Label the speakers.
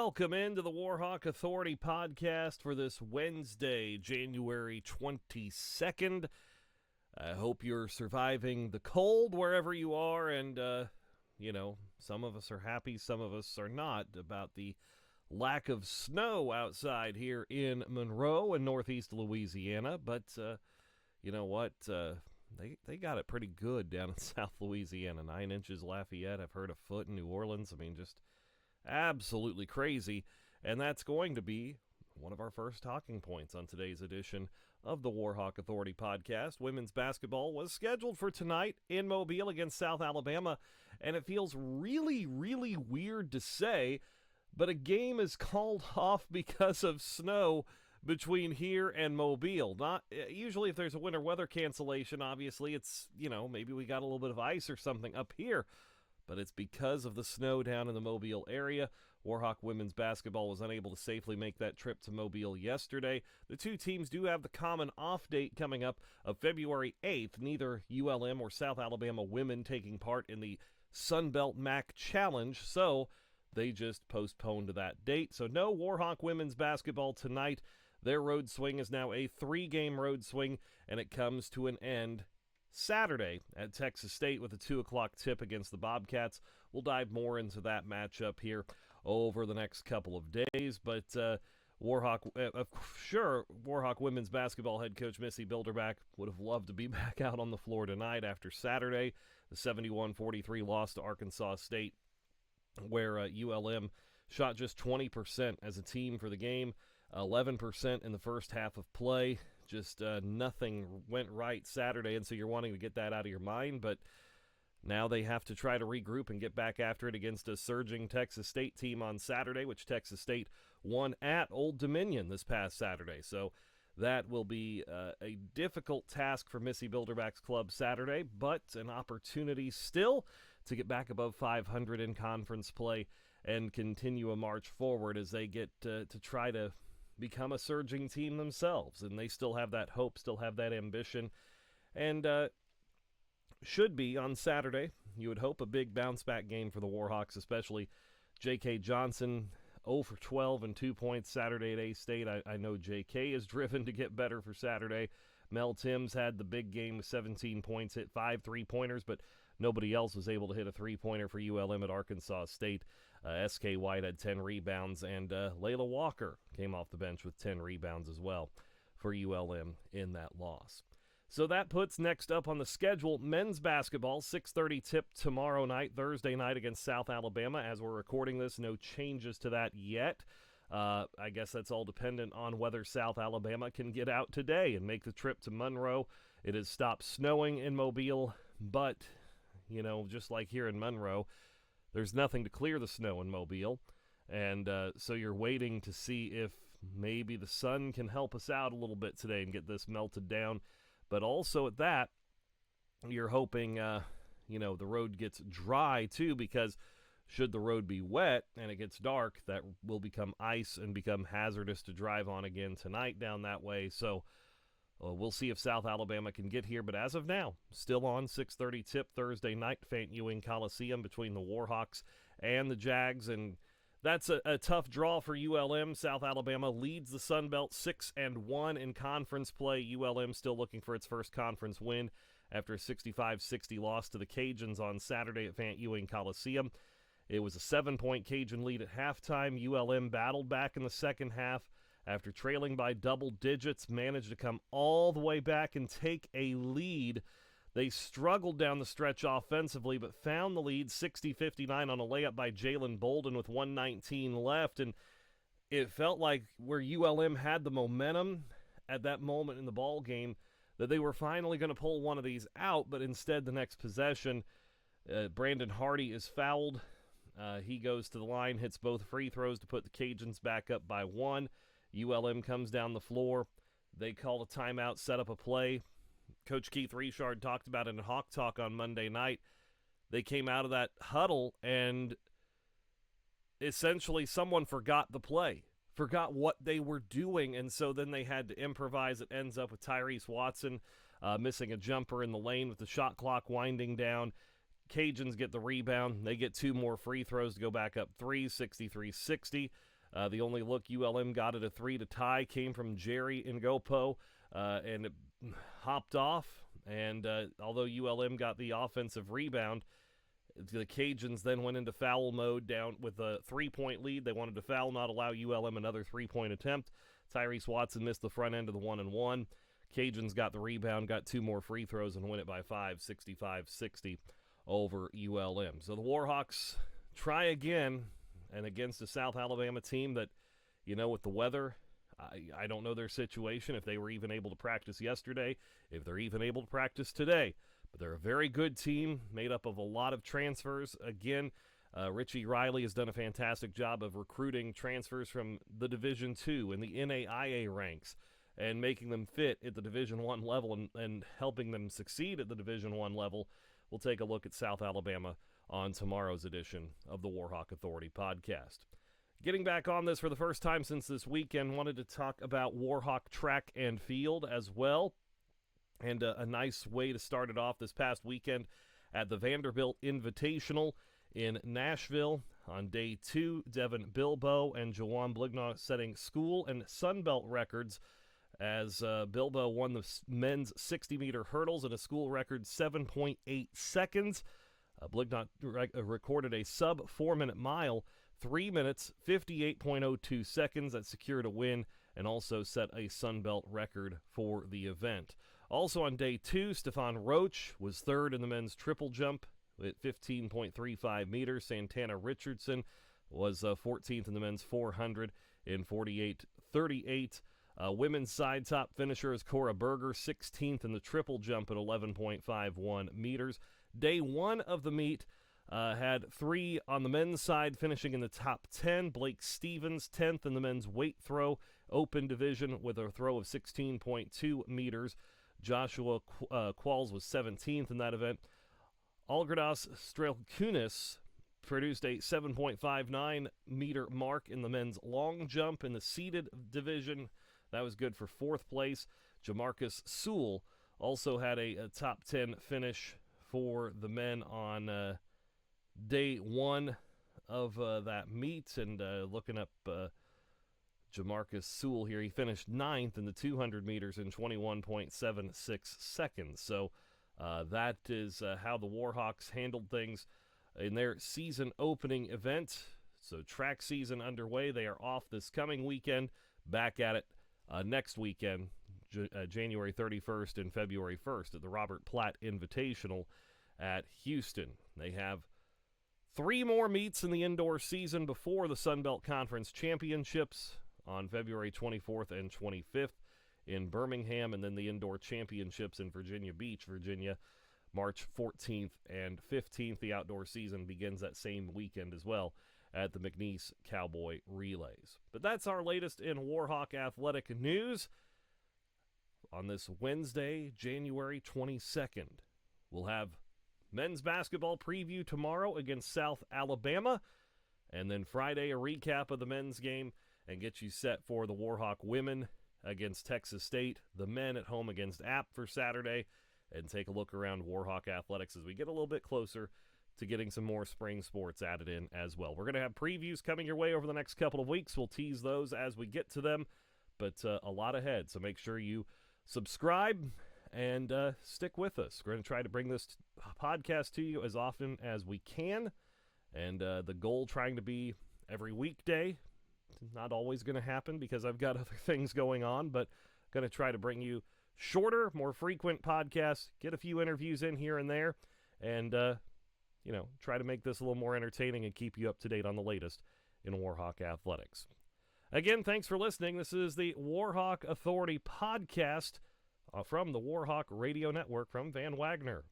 Speaker 1: Welcome into the Warhawk Authority podcast for this Wednesday, January 22nd. I hope you're surviving the cold wherever you are, and, some of us are happy, some of us are not about the lack of snow outside here in Monroe and northeast Louisiana, but you know what? They got it pretty good down in South Louisiana. 9 inches Lafayette. I've heard a foot in New Orleans. I mean, just absolutely crazy. And that's going to be one of our first talking points on today's edition of the Warhawk Authority podcast. Women's basketball was scheduled for tonight in Mobile against South Alabama, and it feels really, really weird to say, but a game is called off because of snow between here and Mobile. Not usually if there's a winter weather cancellation, obviously it's, maybe we got a little bit of ice or something up here, but it's because of the snow down in the Mobile area. Warhawk women's basketball was unable to safely make that trip to Mobile yesterday. The two teams do have the common off date coming up of February 8th. Neither ULM or South Alabama women taking part in the Sunbelt MAC Challenge, so they just postponed to that date. So no Warhawk women's basketball tonight. Their road swing is now a 3-game road swing, and it comes to an end Saturday at Texas State with a 2 o'clock tip against the Bobcats. We'll dive more into that matchup here over the next couple of days, but Warhawk women's basketball head coach Missy Bilderback would have loved to be back out on the floor tonight after Saturday, the 71-43 loss to Arkansas State, where ULM shot just 20% as a team for the game, 11% in the first half of play. Just nothing went right Saturday, and so you're wanting to get that out of your mind, but now they have to try to regroup and get back after it against a surging Texas State team on Saturday, which Texas State won at Old Dominion this past Saturday. So that will be a difficult task for Missy Bilderback's club Saturday, but an opportunity still to get back above 500 in conference play and continue a march forward as they get to try to become a surging team themselves. And they still have that hope, still have that ambition, and should be on Saturday. You would hope a big bounce-back game for the Warhawks, especially J.K. Johnson, 0 for 12 and 2 points Saturday at A-State. I know J.K. is driven to get better for Saturday. Mel Timms had the big game with 17 points, hit 5 3-pointers, but nobody else was able to hit a 3-pointer for ULM at Arkansas State. S.K. White had 10 rebounds, and Layla Walker came off the bench with 10 rebounds as well for ULM in that loss. So that puts next up on the schedule men's basketball, 6:30 tip tomorrow night, Thursday night against South Alabama. As we're recording this, no changes to that yet. I guess that's all dependent on whether South Alabama can get out today and make the trip to Monroe. It has stopped snowing in Mobile, but, just like here in Monroe, there's nothing to clear the snow in Mobile. And so you're waiting to see if maybe the sun can help us out a little bit today and get this melted down. But also at that, you're hoping, the road gets dry too, because should the road be wet and it gets dark, that will become ice and become hazardous to drive on again tonight down that way. So we'll see if South Alabama can get here. But as of now, still on 6:30 tip Thursday night, Fayette Ewing Coliseum between the Warhawks and the Jags. And that's a tough draw for ULM. South Alabama leads the Sun Belt 6-1 in conference play. ULM still looking for its first conference win after a 65-60 loss to the Cajuns on Saturday at Fayette Ewing Coliseum. It was a 7-point Cajun lead at halftime. ULM battled back in the second half after trailing by double digits, managed to come all the way back and take a lead. They struggled down the stretch offensively, but found the lead 60-59 on a layup by Jalen Bolden with 1:19 left. And it felt like where ULM had the momentum at that moment in the ball game, that they were finally going to pull one of these out, but instead the next possession, Brandon Hardy is fouled. He goes to the line, hits both free throws to put the Cajuns back up by 1. ULM comes down the floor. They call a timeout, set up a play. Coach Keith Richard talked about it in Hawk Talk on Monday night. They came out of that huddle and essentially someone forgot the play, forgot what they were doing, and so then they had to improvise. It ends up with Tyrese Watson missing a jumper in the lane with the shot clock winding down. Cajuns get the rebound. They get 2 more free throws to go back up 3, 63-60. The only look ULM got at a 3 to tie came from Jerry Ngopo, and it hopped off. And although ULM got the offensive rebound, the Cajuns then went into foul mode down with a 3-point lead. They wanted to foul, not allow ULM another 3-point attempt. Tyrese Watson missed the front end of the 1-and-1. Cajuns got the rebound, got 2 more free throws, and win it by 5, 65-60 over ULM. So the Warhawks try again, and against a South Alabama team that, with the weather, I don't know their situation, if they were even able to practice yesterday, if they're even able to practice today. But they're a very good team made up of a lot of transfers. Again, Richie Riley has done a fantastic job of recruiting transfers from the Division II and the NAIA ranks and making them fit at the Division I level and helping them succeed at the Division I level. We'll take a look at South Alabama on tomorrow's edition of the Warhawk Authority podcast. Getting back on this for the first time since this weekend, wanted to talk about Warhawk track and field as well. And a nice way to start it off this past weekend at the Vanderbilt Invitational in Nashville. On day 2, Devin Bilbo and Jawan Blignaw setting school and Sunbelt records as Bilbo won the men's 60-meter hurdles in a school record 7.8 seconds. Blignaw recorded a sub-4-minute mile, 3 minutes, 58.02 seconds. That secured a win and also set a Sunbelt record for the event. Also on day 2, Stefan Roach was third in the men's triple jump at 15.35 meters. Santana Richardson was 14th in the men's 400 in 48.38. Women's side top finisher is Cora Berger, 16th in the triple jump at 11.51 meters. Day 1 of the meet had 3 on the men's side finishing in the top 10. Blake Stevens, 10th in the men's weight throw open division with a throw of 16.2 meters. Joshua Qualls was 17th in that event. Algirdas Strelkunis produced a 7.59 meter mark in the men's long jump in the seated division. That was good for 4th place. Jamarcus Sewell also had a top 10 finish for the men on day 1 of that meet. And looking up Jamarcus Sewell here, he finished 9th in the 200 meters in 21.76 seconds. So that is how the Warhawks handled things in their season opening event. So track season underway. They are off this coming weekend. Back at it next weekend, January 31st and February 1st at the Robert Platt Invitational at Houston. They have 3 more meets in the indoor season before the Sun Belt Conference Championships on February 24th and 25th in Birmingham, and then the indoor championships in Virginia Beach, Virginia, March 14th and 15th. The outdoor season begins that same weekend as well at the McNeese Cowboy Relays. But that's our latest in Warhawk athletic news on this Wednesday, January 22nd. We'll have men's basketball preview tomorrow against South Alabama, and then Friday a recap of the men's game and get you set for the Warhawk women against Texas State, the men at home against App for Saturday, and take a look around Warhawk athletics as we get a little bit closer to getting some more spring sports added in as well. We're going to have previews coming your way over the next couple of weeks. We'll tease those as we get to them, but a lot ahead, so make sure you subscribe and stick with us. We're going to try to bring this podcast to you as often as we can, and the goal trying to be every weekday. Not always going to happen because I've got other things going on, but going to try to bring you shorter, more frequent podcasts, get a few interviews in here and there, and try to make this a little more entertaining and keep you up to date on the latest in Warhawk athletics. Again, thanks for listening. This is the Warhawk Authority podcast from the Warhawk Radio Network from Van Wagner.